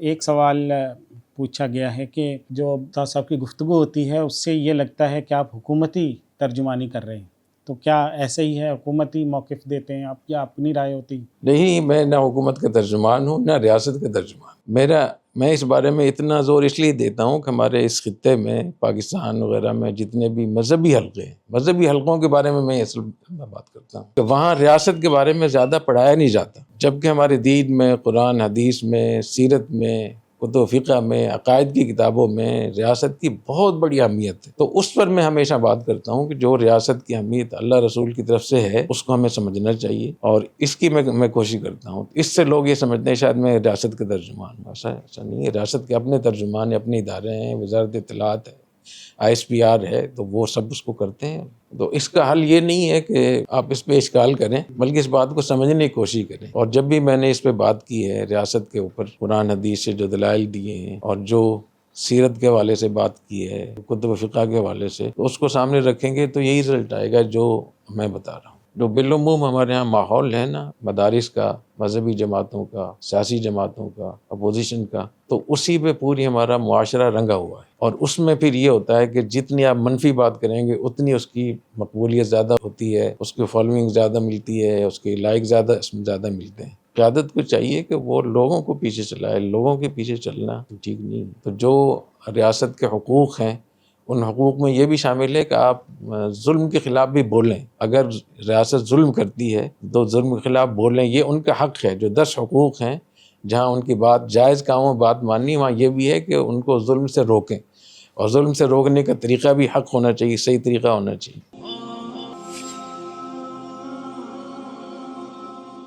ایک سوال پوچھا گیا ہے کہ جو طاہر صاحب کی گفتگو ہوتی ہے اس سے یہ لگتا ہے کہ آپ حکومتی ترجمانی کر رہے ہیں، تو کیا ایسے ہی ہے؟ حکومتی موقف دیتے ہیں آپ یا اپنی رائے ہوتی؟ نہیں، میں نہ حکومت کا ترجمان ہوں نہ ریاست کا ترجمان۔ میں اس بارے میں اتنا زور اس لیے دیتا ہوں کہ ہمارے اس خطے میں پاکستان وغیرہ میں جتنے بھی مذہبی حلقے ہیں، مذہبی حلقوں کے بارے میں اصل میں بات کرتا ہوں کہ وہاں ریاست کے بارے میں زیادہ پڑھایا نہیں جاتا، جبکہ ہمارے دین میں، قرآن حدیث میں، سیرت میں، کتب فقہ میں، عقائد کی کتابوں میں ریاست کی بہت بڑی اہمیت ہے۔ تو اس پر میں ہمیشہ بات کرتا ہوں کہ جو ریاست کی اہمیت اللہ رسول کی طرف سے ہے اس کو ہمیں سمجھنا چاہیے، اور اس کی میں کوشش کرتا ہوں۔ اس سے لوگ یہ سمجھتے ہیں شاید میں ریاست کا ترجمان ہوں، ایسا نہیں ہے۔ ریاست کے اپنے ترجمان ہیں، اپنے ادارے ہیں، وزارت اطلاعات ہے، ISPR ہے، تو وہ سب اس کو کرتے ہیں۔ تو اس کا حل یہ نہیں ہے کہ آپ اس پہ اشکال کریں، بلکہ اس بات کو سمجھنے کی کوشش کریں۔ اور جب بھی میں نے اس پہ بات کی ہے، ریاست کے اوپر قرآن حدیث سے جو دلائل دیے ہیں اور جو سیرت کے حوالے سے بات کی ہے، کتب فقہ کے حوالے سے، تو اس کو سامنے رکھیں گے تو یہی رزلٹ آئے گا جو میں بتا رہا ہوں۔ جو بالعموم ہمارے ہاں ماحول ہے نا، مدارس کا، مذہبی جماعتوں کا، سیاسی جماعتوں کا، اپوزیشن کا، تو اسی پہ پوری ہمارا معاشرہ رنگا ہوا ہے، اور اس میں پھر یہ ہوتا ہے کہ جتنی آپ منفی بات کریں گے اتنی اس کی مقبولیت زیادہ ہوتی ہے، اس کی فالوئنگ زیادہ ملتی ہے، اس کے لائک زیادہ ملتے ہیں۔ قیادت کو چاہیے کہ وہ لوگوں کو پیچھے چلائے، لوگوں کے پیچھے چلنا ٹھیک نہیں۔ تو جو ریاست کے حقوق ہیں، ان حقوق میں یہ بھی شامل ہے کہ آپ ظلم کے خلاف بھی بولیں۔ اگر ریاست ظلم کرتی ہے تو ظلم کے خلاف بولیں، یہ ان کا حق ہے۔ جو 10 حقوق ہیں جہاں ان کی بات جائز کاموں بات ماننی، وہاں یہ بھی ہے کہ ان کو ظلم سے روکیں، اور ظلم سے روکنے کا طریقہ بھی حق ہونا چاہیے، صحیح طریقہ ہونا چاہیے۔